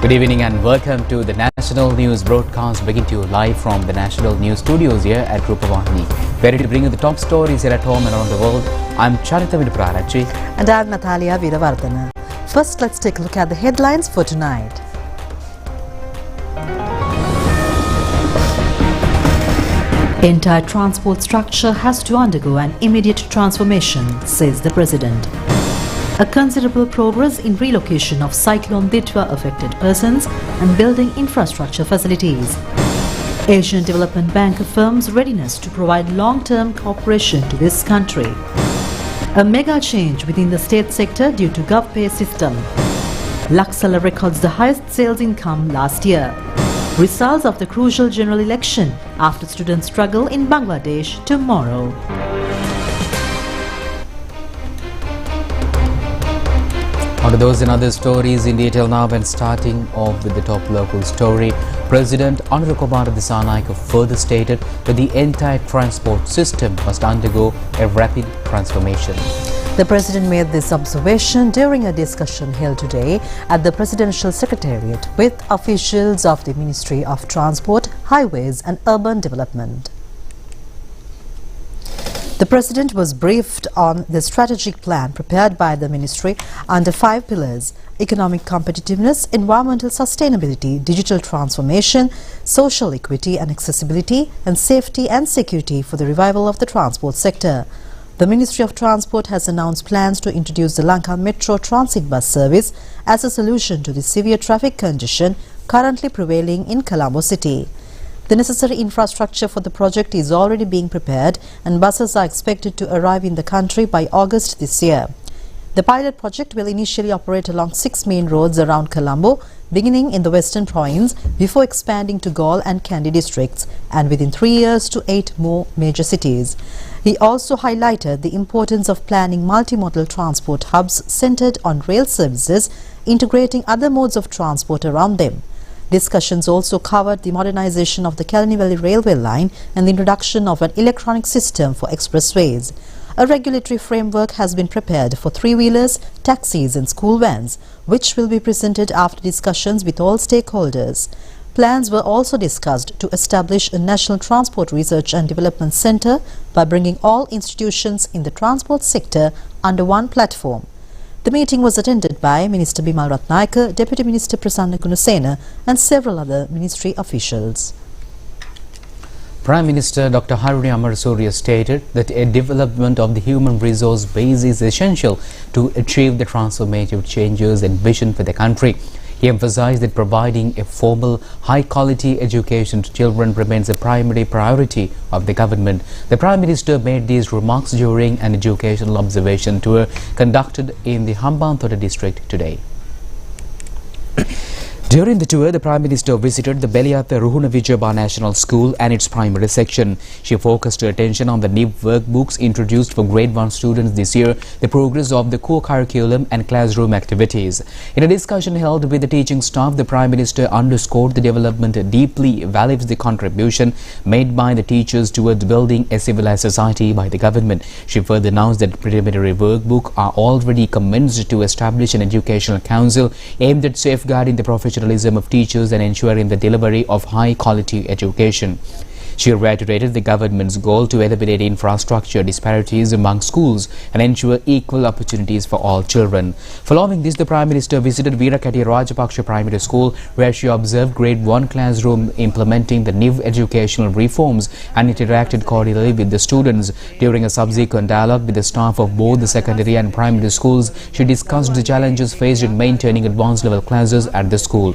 Good evening and welcome to the National News broadcast, bringing to you live from the National News studios here at Rupavahini. Ready to bring you the top stories here at home and around the world. I'm ChannelEye Rupavahini. And I'm Natalia Veeravardhana. First, let's take a look at the headlines for tonight. Entire transport structure has to undergo an immediate transformation, says the President. A considerable progress in relocation of Cyclone Ditwa affected persons and building infrastructure facilities. Asian Development Bank affirms readiness to provide long-term cooperation to this country. A mega change within the state sector due to GovPay system. Laksala records the highest sales income last year. Results of the crucial general election after students struggle in Bangladesh tomorrow. On to those and other stories in detail now, and starting off with the top local story. President Anura Kumar Dissanayake further stated that the entire transport system must undergo a rapid transformation. The President made this observation during a discussion held today at the Presidential Secretariat with officials of the Ministry of Transport, Highways and Urban Development. The President was briefed on the strategic plan prepared by the Ministry under 5 pillars: economic competitiveness, environmental sustainability, digital transformation, social equity and accessibility, and safety and security for the revival of the transport sector. The Ministry of Transport has announced plans to introduce the Lanka Metro Transit Bus Service as a solution to the severe traffic congestion currently prevailing in Colombo City. The necessary infrastructure for the project is already being prepared and buses are expected to arrive in the country by August this year. The pilot project will initially operate along 6 main roads around Colombo, beginning in the Western Province before expanding to Galle and Kandy districts, and within 3 years to 8 more major cities. He also highlighted the importance of planning multimodal transport hubs centered on rail services, integrating other modes of transport around them. Discussions also covered the modernization of the Kalani Valley railway line and the introduction of an electronic system for expressways. A regulatory framework has been prepared for 3-wheelers, taxis and school vans, which will be presented after discussions with all stakeholders. Plans were also discussed to establish a National Transport Research and Development Centre by bringing all institutions in the transport sector under one platform. The meeting was attended by Minister Bimal Ratnayake, Deputy Minister Prasanna Gunasena and several other ministry officials. Prime Minister Dr. Haruni Amarasuriya stated that a development of the human resource base is essential to achieve the transformative changes and vision for the country. He emphasized that providing a formal, high-quality education to children remains a primary priority of the government. The Prime Minister made these remarks during an educational observation tour conducted in the Hambantota district today. During the tour, the Prime Minister visited the Beliyatha Ruhuna Vijayaba National School and its primary section. She focused her attention on the new workbooks introduced for Grade 1 students this year, the progress of the core curriculum and classroom activities. In a discussion held with the teaching staff, the Prime Minister underscored the development deeply values the contribution made by the teachers towards building a civilized society by the government. She further announced that preliminary workbooks are already commenced to establish an educational council aimed at safeguarding the professionalism of teachers and ensuring the delivery of high-quality education. She reiterated the government's goal to eliminate infrastructure disparities among schools and ensure equal opportunities for all children. Following this, the Prime Minister visited Veerakati Rajapaksha Primary School, where she observed Grade 1 classroom implementing the new educational reforms and interacted cordially with the students. During a subsequent dialogue with the staff of both the secondary and primary schools, she discussed the challenges faced in maintaining advanced level classes at the school.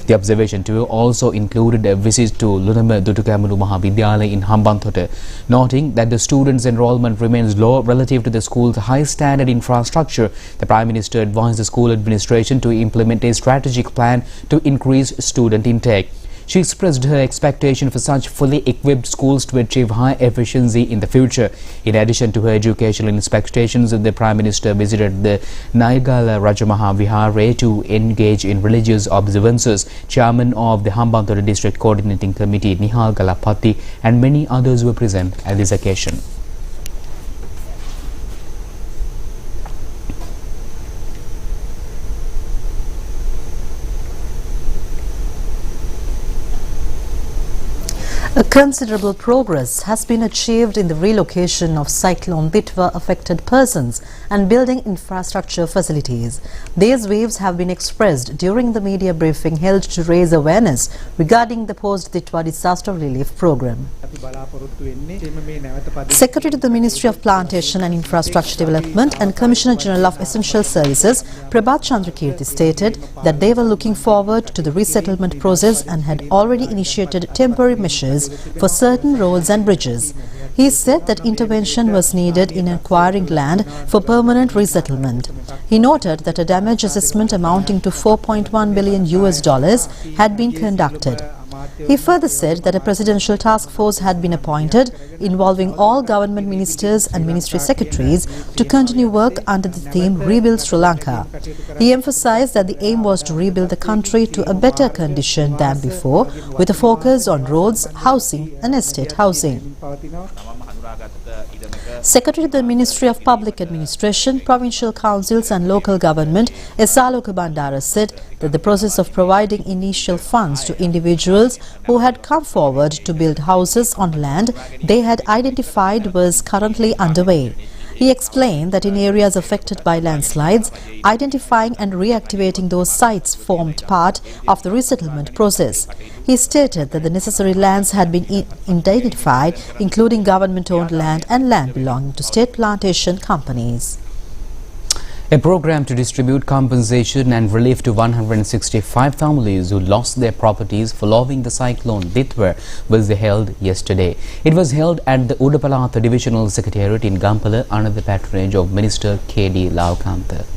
The observation tour also included a visit to Lunama Dutukamulu Mahavidyalaya in Hambantota, noting that the students' enrollment remains low relative to the school's high standard infrastructure. The Prime Minister advised the school administration to implement a strategic plan to increase student intake. She expressed her expectation for such fully equipped schools to achieve high efficiency in the future. In addition to her educational inspections, the Prime Minister visited the Naigala Rajamaha Vihare to engage in religious observances. Chairman of the Hambantota District Coordinating Committee, Nihal Galapati, and many others were present at this occasion. A considerable progress has been achieved in the relocation of Cyclone Ditwa affected persons and building infrastructure facilities. These views have been expressed during the media briefing held to raise awareness regarding the post-Ditwa disaster relief program. Secretary to the Ministry of Plantation and Infrastructure Development and Commissioner General of Essential Services Prabhat Chandrakirti stated that they were looking forward to the resettlement process and had already initiated temporary measures for certain roads and bridges. He said that intervention was needed in acquiring land for permanent resettlement. He noted that a damage assessment amounting to $4.1 billion had been conducted. He further said that a presidential task force had been appointed involving all government ministers and ministry secretaries to continue work under the theme Rebuild Sri Lanka. He emphasized that the aim was to rebuild the country to a better condition than before, with a focus on roads, housing and estate housing. Secretary of the Ministry of Public Administration, Provincial Councils and Local Government, Esaloka Bandara said that the process of providing initial funds to individuals who had come forward to build houses on land they had identified was currently underway. He explained that in areas affected by landslides, identifying and reactivating those sites formed part of the resettlement process. He stated that the necessary lands had been identified, including government-owned land and land belonging to state plantation companies. A program to distribute compensation and relief to 165 families who lost their properties following the cyclone Ditwa was held yesterday. It was held at the Udapalata Divisional Secretariat in Gampala under the patronage of Minister K.D. Laukantha.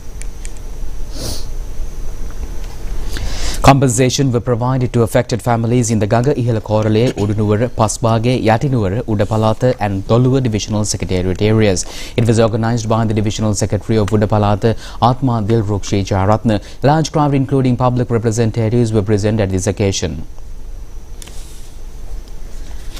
Compensation were provided to affected families in the Gaga Ihala Korale, Udunuwara, Pasbage, Yatinuwara, Udapalata and Doluwa Divisional Secretariat areas. It was organized by the Divisional Secretary of Udapalata, Atma Dilrukshi Charatna. A large crowd including public representatives were present at this occasion.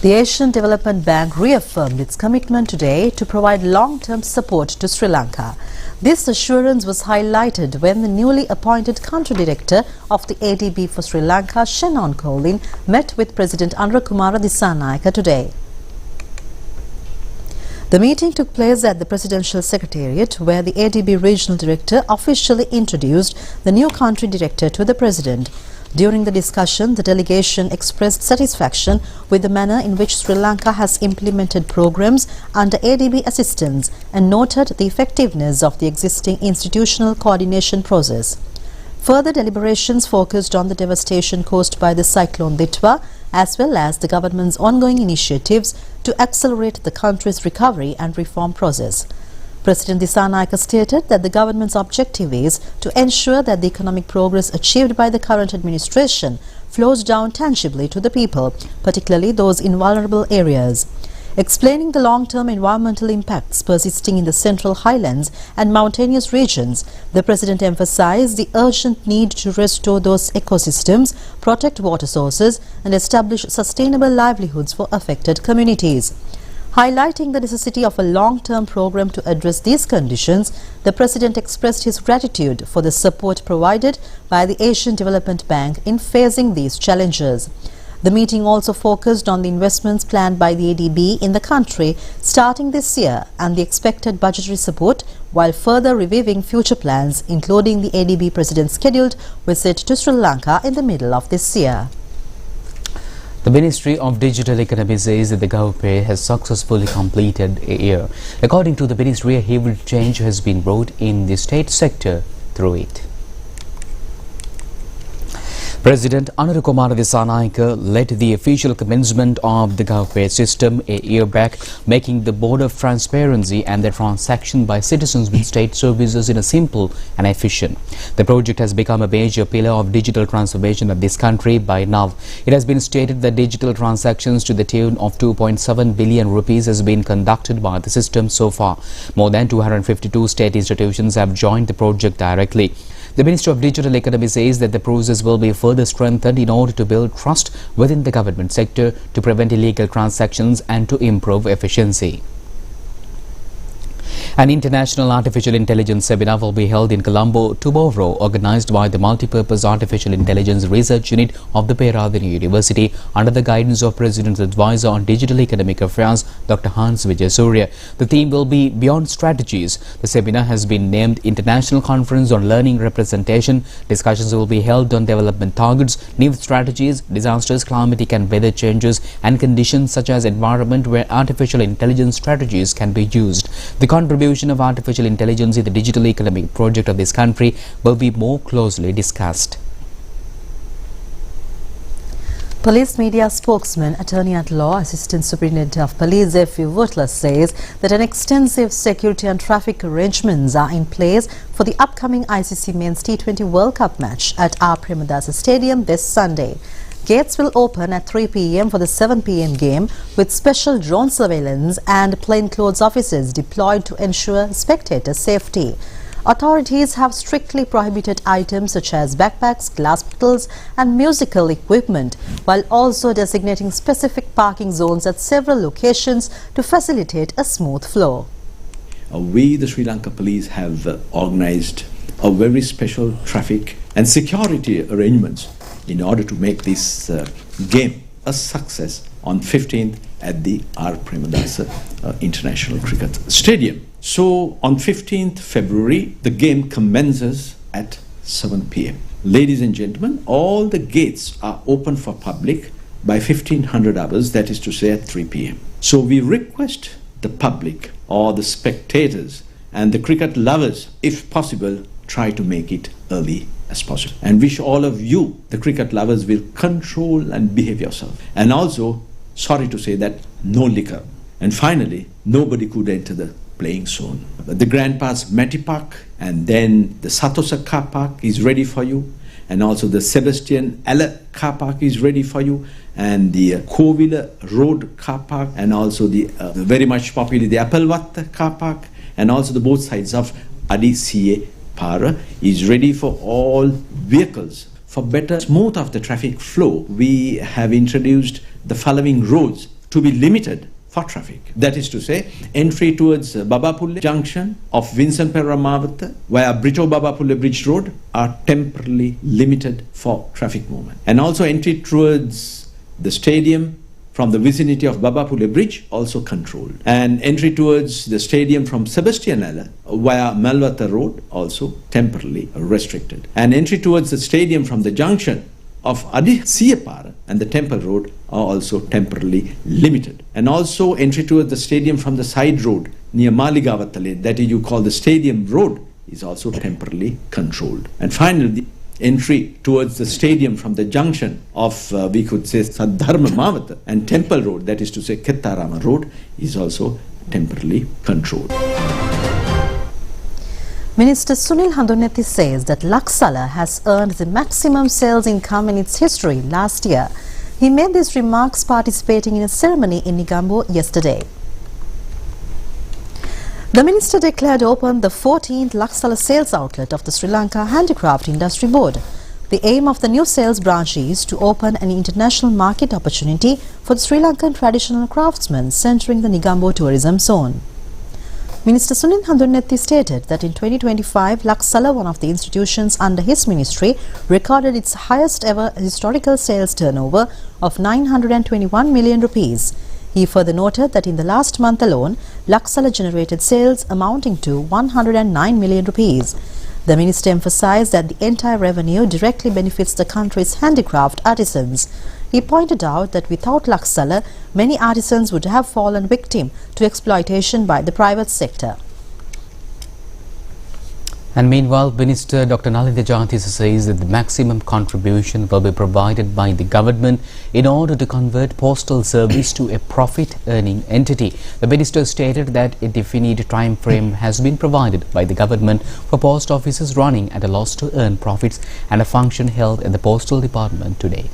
The Asian Development Bank reaffirmed its commitment today to provide long-term support to Sri Lanka. This assurance was highlighted when the newly appointed country director of the ADB for Sri Lanka, Shannon Colin, met with President Anurakumara Dissanayake today. The meeting took place at the Presidential Secretariat, where the ADB Regional Director officially introduced the new country director to the President. During the discussion, the delegation expressed satisfaction with the manner in which Sri Lanka has implemented programs under ADB assistance and noted the effectiveness of the existing institutional coordination process. Further deliberations focused on the devastation caused by the cyclone Ditwa, as well as the government's ongoing initiatives to accelerate the country's recovery and reform process. President Dissanayake stated that the government's objective is to ensure that the economic progress achieved by the current administration flows down tangibly to the people, particularly those in vulnerable areas. Explaining the long-term environmental impacts persisting in the central highlands and mountainous regions, the President emphasized the urgent need to restore those ecosystems, protect water sources and establish sustainable livelihoods for affected communities. Highlighting the necessity of a long-term program to address these conditions, the President expressed his gratitude for the support provided by the Asian Development Bank in facing these challenges. The meeting also focused on the investments planned by the ADB in the country starting this year and the expected budgetary support, while further reviewing future plans, including the ADB President's scheduled visit to Sri Lanka in the middle of this year. The Ministry of Digital Economy says that the government has successfully completed a year. According to the ministry, a huge change has been brought in the state sector through it. President Anurakumara Dissanayake led the official commencement of the GovPay system a year back, making the board of transparency and the transaction by citizens with state services in a simple and efficient. The project has become a major pillar of digital transformation of this country by now. It has been stated that digital transactions to the tune of 2.7 billion rupees has been conducted by the system so far. More than 252 state institutions have joined the project directly. The Minister of Digital Economy says that the process will be further strengthened in order to build trust within the government sector, to prevent illegal transactions and to improve efficiency. An international artificial intelligence seminar will be held in Colombo tomorrow, organized by the Multipurpose Artificial Intelligence Research Unit of the Peradeniya University under the guidance of President's Advisor on Digital Economic Affairs, Dr. Hans Vijaysurya. The theme will be Beyond Strategies. The seminar has been named International Conference on Learning Representation. Discussions will be held on development targets, new strategies, disasters, climatic and weather changes, and conditions such as environment where artificial intelligence strategies can be used. The contribution of artificial intelligence in the digital economic project of this country will be more closely discussed. Police media spokesman, attorney at law, Assistant Superintendent of Police F.V. Wurtler says that an extensive security and traffic arrangements are in place for the upcoming ICC Men's T20 World Cup match at R. Premadasa Stadium this Sunday. Gates will open at 3 p.m. for the 7 p.m. game, with special drone surveillance and plainclothes officers deployed to ensure spectator safety. Authorities have strictly prohibited items such as backpacks, glass bottles and musical equipment, while also designating specific parking zones at several locations to facilitate a smooth flow. We, the Sri Lanka Police, have organized a very special traffic and security arrangements in order to make this game a success on 15th at the R. Premadasa International Cricket Stadium. So on 15th February, the game commences at 7 p.m. Ladies and gentlemen, all the gates are open for public by 1500 hours, that is to say at 3 p.m. So we request the public or the spectators and the cricket lovers, if possible, try to make it early as possible. And wish all of you, the cricket lovers, will control and behave yourself. And also, sorry to say that, no liquor. And finally, nobody could enter the playing zone. The Grand Pass Mati Park and then the Satosa car park is ready for you. And also the Sebastian Aller car park is ready for you. And the Kovila Road car park, and also the very much popular the Applewatta car park, and also the both sides of Adi CA Para is ready for all vehicles. For better smooth of the traffic flow, we have introduced the following roads to be limited for traffic. That is to say, entry towards Babapulle junction of Vincent Perra Mawata via Brito Babapulle Bridge Road are temporarily limited for traffic movement. And also entry towards the stadium from the vicinity of Babapulle Bridge also controlled. And entry towards the stadium from Sebastian Aller via Malvata Road also temporarily restricted. And entry towards the stadium from the junction of Adi Siyapara and the Temple Road are also temporarily limited. And also entry towards the stadium from the side road near Maligavatale, that is you call the Stadium Road, is also temporarily controlled. And finally, the entry towards the stadium from the junction of, we could say, Sadharma Mavata and Temple Road, that is to say Kettarama Road, is also temporarily controlled. Minister Sunil Handunethi says that Laksala has earned the maximum sales income in its history last year. He made these remarks participating in a ceremony in Negombo yesterday. The minister declared open the 14th Laksala sales outlet of the Sri Lanka Handicraft Industry Board. The aim of the new sales branch is to open an international market opportunity for the Sri Lankan traditional craftsmen centering the Negombo tourism zone. Minister Sunil Handunethi stated that in 2025, Laksala, one of the institutions under his ministry, recorded its highest ever historical sales turnover of 921 million rupees. He further noted that in the last month alone, Laksala generated sales amounting to 109 million rupees. The minister emphasized that the entire revenue directly benefits the country's handicraft artisans. He pointed out that without Laksala, many artisans would have fallen victim to exploitation by the private sector. And meanwhile, Minister Dr. Nalinda Jayatissa says that the maximum contribution will be provided by the government in order to convert postal service to a profit-earning entity. The minister stated that a definite time frame has been provided by the government for post offices running at a loss to earn profits, and a function held at the postal department today.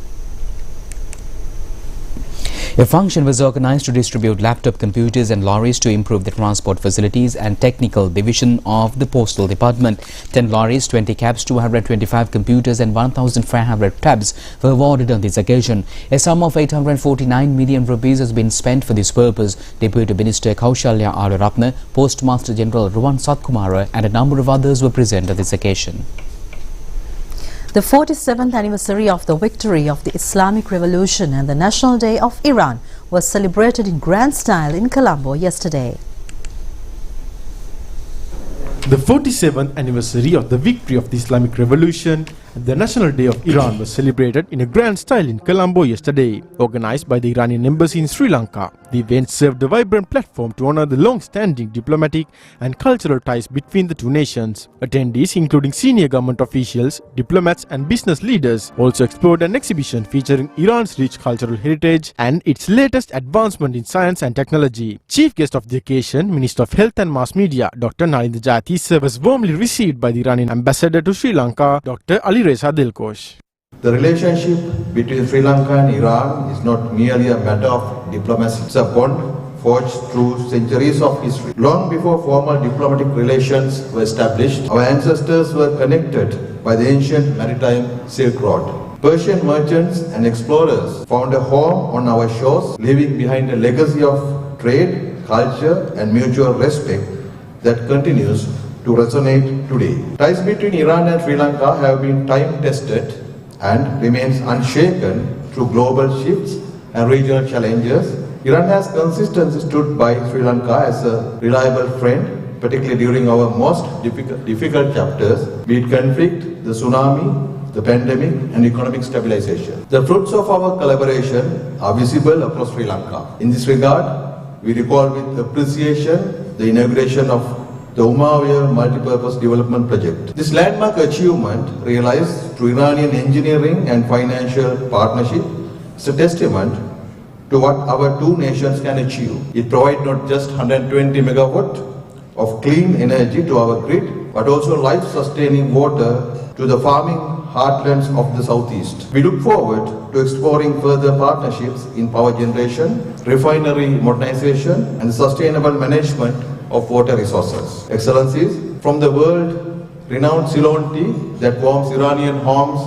A function was organized to distribute laptop computers and lorries to improve the transport facilities and technical division of the Postal Department. 10 lorries, 20 cabs, 225 computers and 1,500 tabs were awarded on this occasion. A sum of 849 million rupees has been spent for this purpose. Deputy Minister Kaushalya Aluratne, Postmaster General Ruwan Satkumara and a number of others were present on this occasion. The 47th anniversary of the victory of the Islamic Revolution and the National Day of Iran was celebrated in grand style in Colombo yesterday. The 47th anniversary of the victory of the Islamic Revolution and the National Day of Iran was celebrated in a grand style in Colombo yesterday. Organized by the Iranian Embassy in Sri Lanka, the event served a vibrant platform to honor the long-standing diplomatic and cultural ties between the two nations. Attendees, including senior government officials, diplomats and business leaders, also explored an exhibition featuring Iran's rich cultural heritage and its latest advancement in science and technology. Chief guest of the occasion, Minister of Health and Mass Media, Dr. Narendra Jati, was warmly received by the Iranian ambassador to Sri Lanka, Dr. Alireza Dilkosh. The relationship between Sri Lanka and Iran is not merely a matter of diplomacy. It's a bond forged through centuries of history. Long before formal diplomatic relations were established, our ancestors were connected by the ancient maritime Silk Road. Persian merchants and explorers found a home on our shores, leaving behind a legacy of trade, culture and mutual respect that continues to resonate today. Ties between Iran and Sri Lanka have been time-tested and remains unshaken through global shifts and regional challenges. Iran has consistently stood by Sri Lanka as a reliable friend, particularly during our most difficult chapters, be it conflict, the tsunami, the pandemic and economic stabilization. The fruits of our collaboration are visible across Sri Lanka. In this regard, we recall with appreciation the inauguration of the Umayyad Multipurpose Development Project. This landmark achievement, realized through Iranian engineering and financial partnership, is a testament to what our two nations can achieve. It provides not just 120 megawatt of clean energy to our grid, but also life-sustaining water to the farming heartlands of the southeast. We look forward to exploring further partnerships in power generation, refinery modernization, and sustainable management of water resources. Excellencies, from the world-renowned Ceylon tea that warms Iranian homes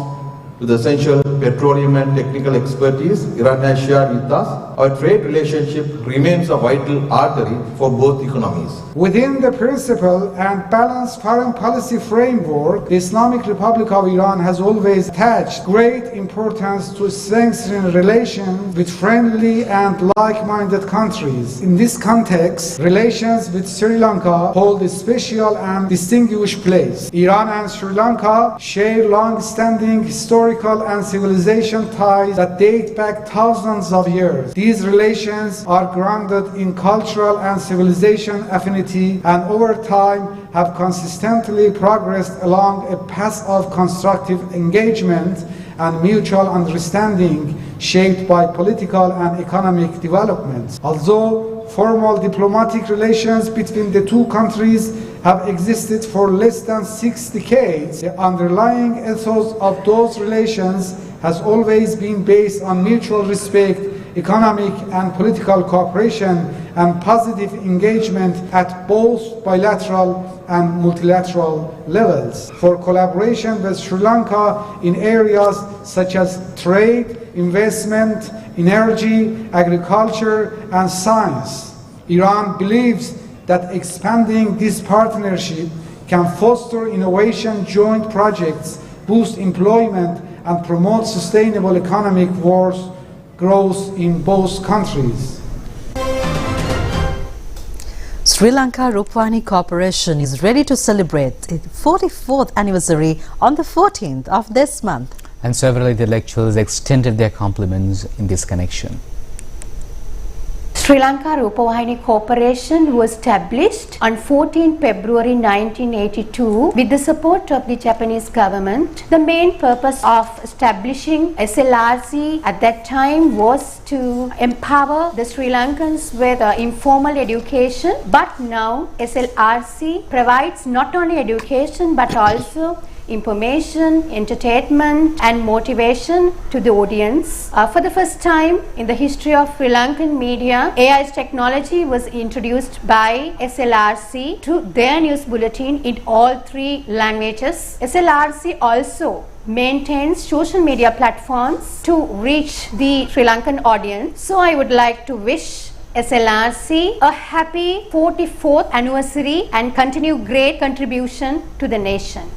to the essential petroleum and technical expertise Iran has shared with us, our trade relationship remains a vital artery for both economies. Within the principle and balanced foreign policy framework, the Islamic Republic of Iran has always attached great importance to strengthening relations with friendly and like-minded countries. In this context, relations with Sri Lanka hold a special and distinguished place. Iran and Sri Lanka share long-standing historical and civilization ties that date back thousands of years. These relations are grounded in cultural and civilization affinity and over time have consistently progressed along a path of constructive engagement and mutual understanding shaped by political and economic developments. Although formal diplomatic relations between the two countries have existed for less than 6 decades, the underlying ethos of those relations has always been based on mutual respect, economic and political cooperation, and positive engagement at both bilateral and multilateral levels. For collaboration with Sri Lanka in areas such as trade, investment, energy, agriculture, and science, Iran believes that expanding this partnership can foster innovation, joint projects, boost employment, and promote sustainable economic growth in both countries. Sri Lanka Rupavahini Corporation is ready to celebrate its 44th anniversary on the 14th of this month. And several intellectuals extended their compliments in this connection. Sri Lanka Rupavahini Corporation was established on 14 February 1982 with the support of the Japanese government. The main purpose of establishing SLRC at that time was to empower the Sri Lankans with informal education, but now SLRC provides not only education but also information, entertainment and motivation to the audience. For the first time in the history of Sri Lankan media, AI technology was introduced by SLRC to their news bulletin in all 3 languages. SLRC also maintains social media platforms to reach the Sri Lankan audience. So I would like to wish SLRC a happy 44th anniversary and continue great contribution to the nation.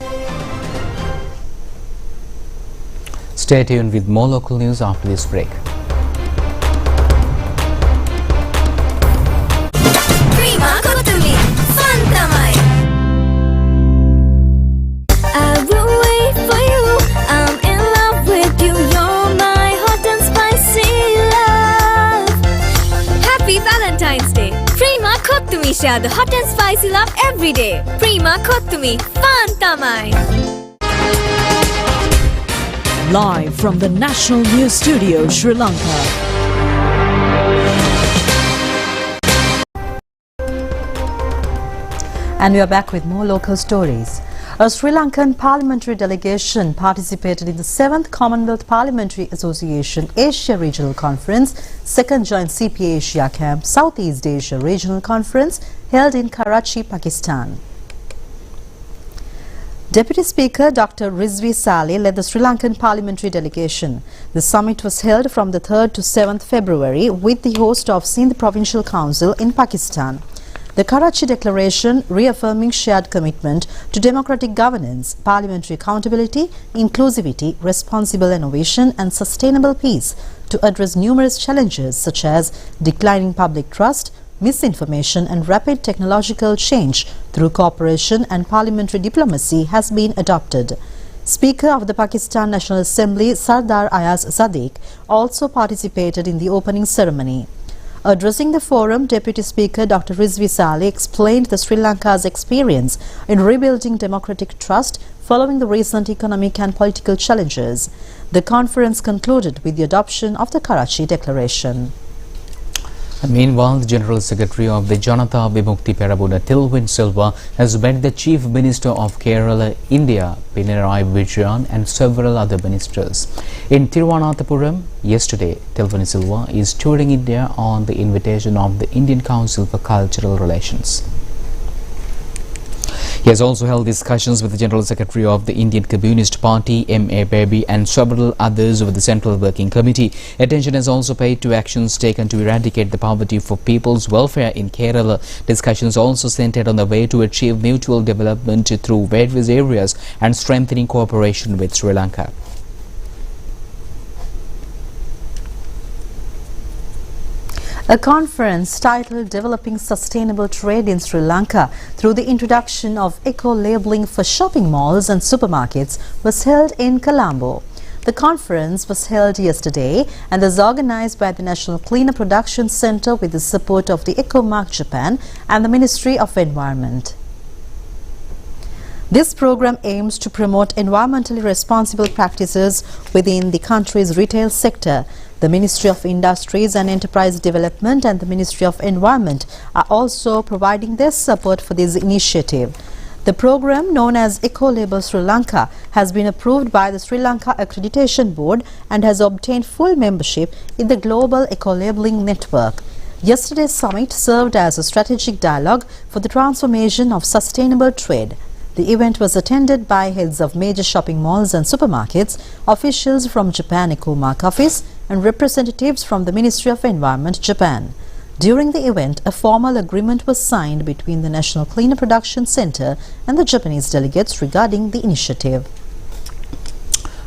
Stay tuned with more local news after this break. I will wait for you. I'm in love with you. You're my hot and spicy love. Happy Valentine's Day. Prima Kottumi, share the hot and spicy love every day. Prima Kottumi, Fantamai. Live from the National News Studio, Sri Lanka. And we are back with more local stories. A Sri Lankan parliamentary delegation participated in the 7th Commonwealth Parliamentary Association Asia Regional Conference, 2nd Joint CPA Asia Camp Southeast Asia Regional Conference held in Karachi, Pakistan. Deputy Speaker Dr. Rizvi Saleh led the Sri Lankan parliamentary delegation. The summit was held from the 3rd to 7th February with the host of Sindh Provincial Council in Pakistan. The Karachi Declaration reaffirming shared commitment to democratic governance, parliamentary accountability, inclusivity, responsible innovation and sustainable peace to address numerous challenges such as declining public trust, misinformation and rapid technological change through cooperation and parliamentary diplomacy has been adopted. Speaker of the Pakistan National Assembly Sardar Ayaz Sadiq also participated in the opening ceremony. Addressing the forum, Deputy Speaker Dr. Rizvi Saleh explained the Sri Lanka's experience in rebuilding democratic trust following the recent economic and political challenges. The conference concluded with the adoption of the Karachi Declaration. Meanwhile, the General Secretary of the Janata Vimukti Perabuna, Tilwin Silva, has met the Chief Minister of Kerala, India, Pinarayi Vijayan, and several other ministers. In Tiruvananthapuram, yesterday, Tilwin Silva is touring India on the invitation of the Indian Council for Cultural Relations. He has also held discussions with the General Secretary of the Indian Communist Party, M.A. Baby, and several others with the Central Working Committee. Attention is also paid to actions taken to eradicate the poverty for people's welfare in Kerala. Discussions also centered on the way to achieve mutual development through various areas and strengthening cooperation with Sri Lanka. A conference titled Developing Sustainable Trade in Sri Lanka through the introduction of eco-labelling for shopping malls and supermarkets was held in Colombo. The conference was held yesterday and was organized by the National Cleaner Production Center with the support of the EcoMark Japan and the Ministry of Environment. This program aims to promote environmentally responsible practices within the country's retail sector. The Ministry of Industries and Enterprise Development and the Ministry of Environment are also providing their support for this initiative. The program, known as Eco-Label Sri Lanka, has been approved by the Sri Lanka Accreditation Board and has obtained full membership in the Global Eco-Labeling Network. Yesterday's summit served as a strategic dialogue for the transformation of sustainable trade. The event was attended by heads of major shopping malls and supermarkets, officials from Japan EcoMark office and representatives from the Ministry of Environment, Japan. During the event, a formal agreement was signed between the National Cleaner Production Center and the Japanese delegates regarding the initiative.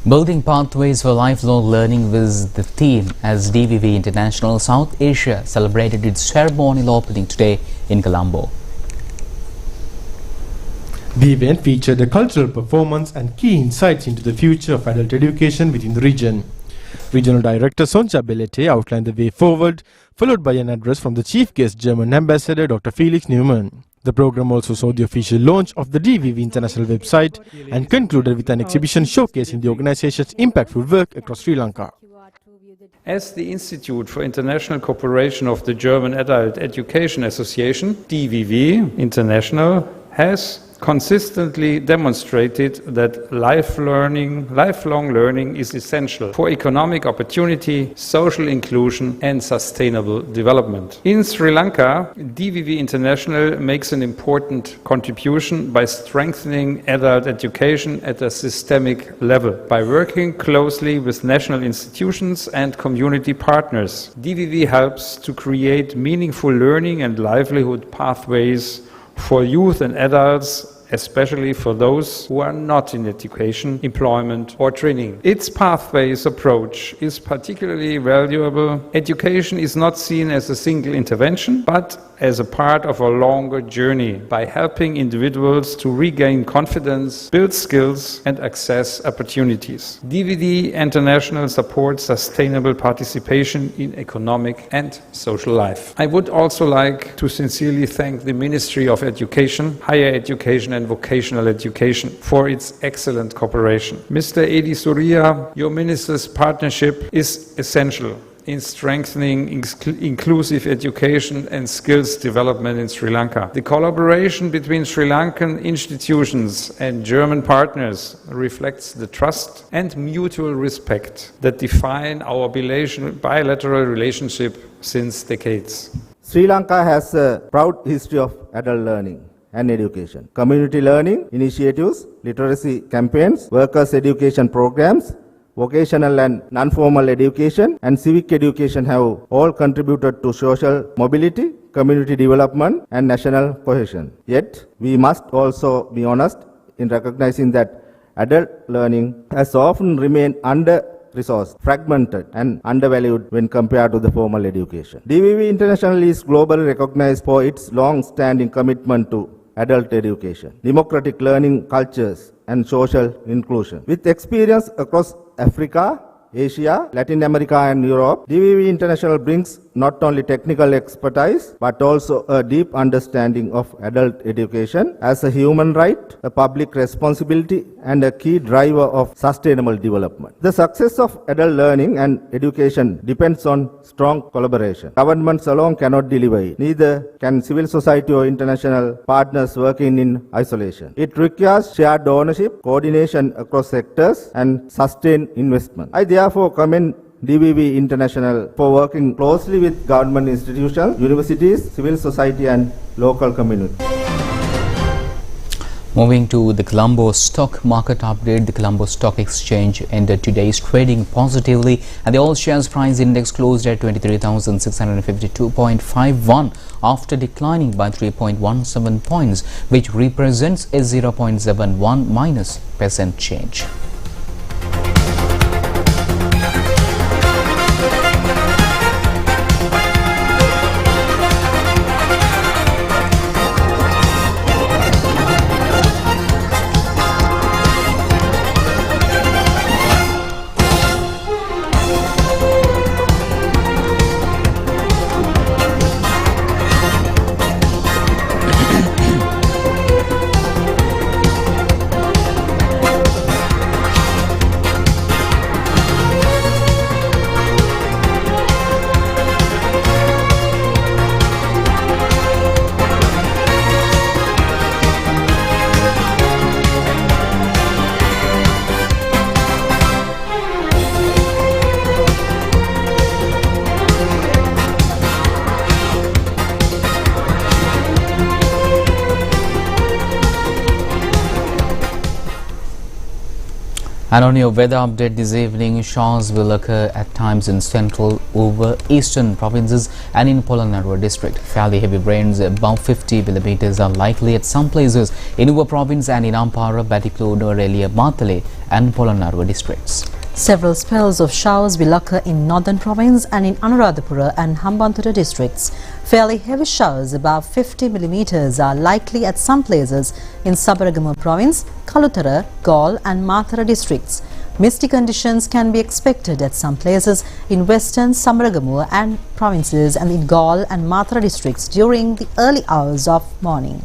Building pathways for lifelong learning was the theme as DVV International South Asia celebrated its ceremonial opening today in Colombo. The event featured a cultural performance and key insights into the future of adult education within the region. Regional Director Sonja Belete outlined the way forward, followed by an address from the chief guest German Ambassador Dr. Felix Neumann. The program also saw the official launch of the DVV International website and concluded with an exhibition showcasing the organization's impactful work across Sri Lanka. As the Institute for International Cooperation of the German Adult Education Association, DVV International has consistently demonstrated that lifelong learning is essential for economic opportunity, social inclusion and sustainable development. In Sri Lanka, DVV International makes an important contribution by strengthening adult education at a systemic level. By working closely with national institutions and community partners, DVV helps to create meaningful learning and livelihood pathways for youth and adults, especially for those who are not in education, employment or training. Its pathways approach is particularly valuable. Education is not seen as a single intervention, but as a part of a longer journey by helping individuals to regain confidence, build skills and access opportunities. DVD International supports sustainable participation in economic and social life. I would also like to sincerely thank the Ministry of Education, Higher Education and Vocational Education for its excellent cooperation. Mr. Edi Surya, your minister's partnership is essential in strengthening inclusive education and skills development in Sri Lanka. The collaboration between Sri Lankan institutions and German partners reflects the trust and mutual respect that define our bilateral relationship since decades. Sri Lanka has a proud history of adult learning and education. Community learning initiatives, literacy campaigns, workers' education programs, vocational and non-formal education and civic education have all contributed to social mobility, community development and national cohesion. Yet, we must also be honest in recognizing that adult learning has often remained under-resourced, fragmented and undervalued when compared to the formal education. DVV International is globally recognized for its long-standing commitment to adult education, democratic learning cultures and social inclusion. With experience across Africa, Asia, Latin America and Europe, DVV International brings not only technical expertise but also a deep understanding of adult education as a human right, a public responsibility and a key driver of sustainable development. The success of adult learning and education depends on strong collaboration. Governments alone cannot deliver it. Neither can civil society or international partners working in isolation. It requires shared ownership, coordination across sectors and sustained investment. I therefore commend DVV International for working closely with government institutions, universities, civil society and local community. Moving to the Colombo stock market update, the Colombo Stock Exchange ended today's trading positively and the all shares price index closed at 23,652.51 after declining by 3.17 points, which represents a 0.71- change. And on your weather update this evening, showers will occur at times in central over eastern provinces and in Polonnaruwa district. Fairly heavy rains above 50 millimeters are likely at some places in Uva province and in Ampara, Batticaloa, Norelia, Matale and Polonnaruwa districts. Several spells of showers will occur in Northern Province and in Anuradhapura and Hambantota districts. Fairly heavy showers above 50 millimeters are likely at some places in Sabaragamu Province, Kalutara, Galle and Mathura districts. Misty conditions can be expected at some places in Western Sabaragamu and provinces and in Galle and Mathura districts during the early hours of morning.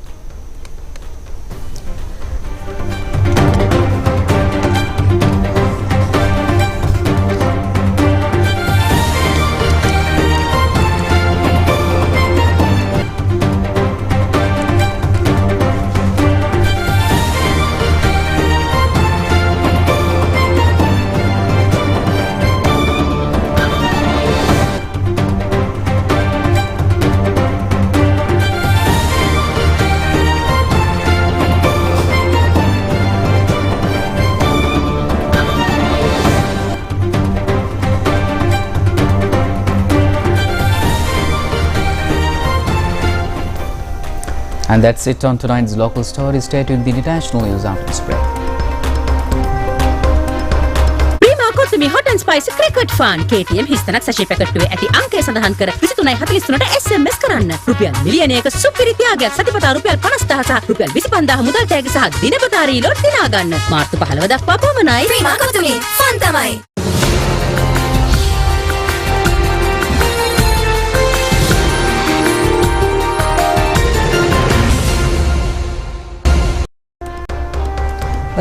And that's it on tonight's local story. Stay tuned with the international news after this break. මේ hot and spicy cricket fan KTM හිස්තනක් සැෂේ පැකට්ටුවේ ඇති අංකය සඳහන් කර 23:43ට SMS කරන්න. රුපියල් මිලියනයක සුපිරි ත්‍යාගයක් සතිපතා රුපියල් 50,000 සහ රුපියල් 25,000 මුදල් තෑගි සහ දිනපතා රීලෝඩ් දිනා ගන්න. මාර්තු 15 දක්වා පමණයි. ප්‍රීමා කොතුමේ ෆන් තමයි.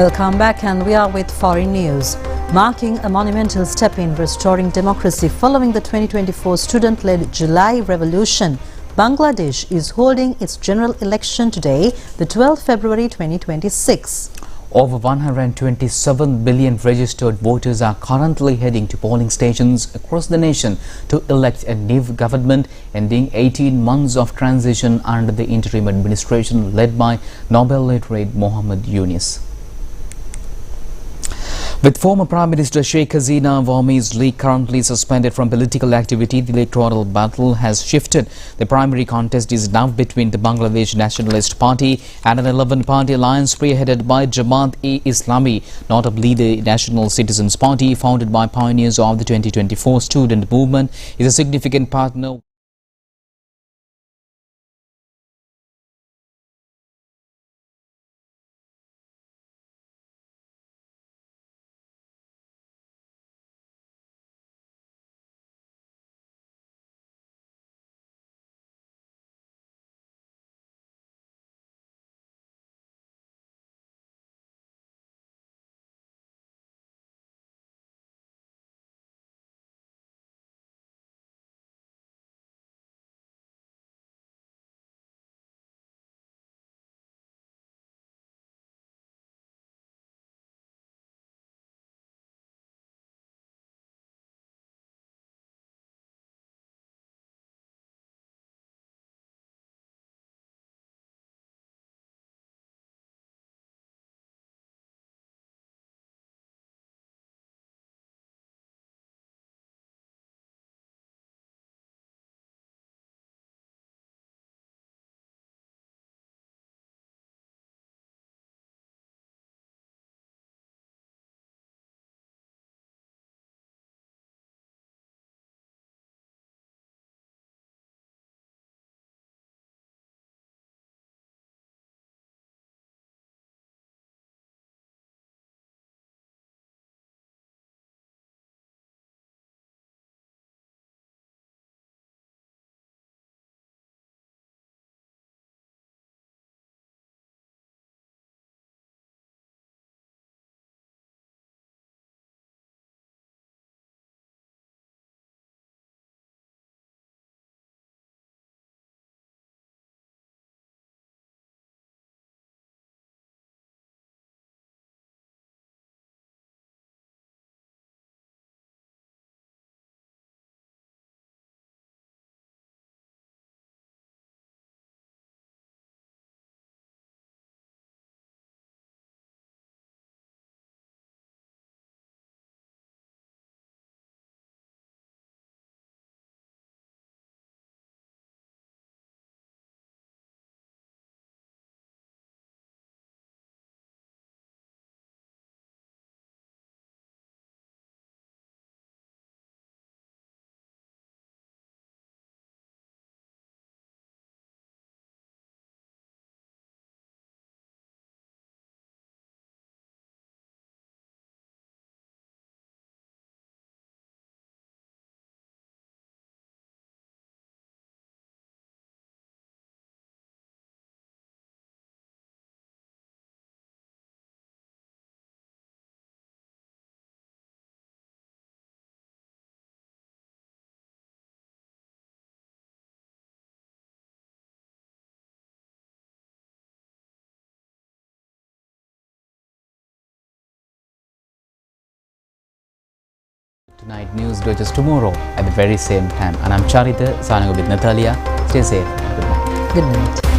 Welcome back, and we are with foreign news. Marking a monumental step in restoring democracy following the 2024 student-led July revolution, Bangladesh is holding its general election today, the 12th February 2026. Over 127 billion registered voters are currently heading to polling stations across the nation to elect a new government, ending 18 months of transition under the interim administration led by Nobel laureate Muhammad Yunus. With former Prime Minister Sheikh Hasina Wami's league currently suspended from political activity, the electoral battle has shifted. The primary contest is now between the Bangladesh Nationalist Party and an 11-party alliance spearheaded by Jamaat-e-Islami, notably the National Citizens Party, founded by pioneers of the 2024 student movement, is a significant partner. Tonight news reaches tomorrow at the very same time. And I'm Charita, signing off with Natalia. Stay safe. Good night. Good night.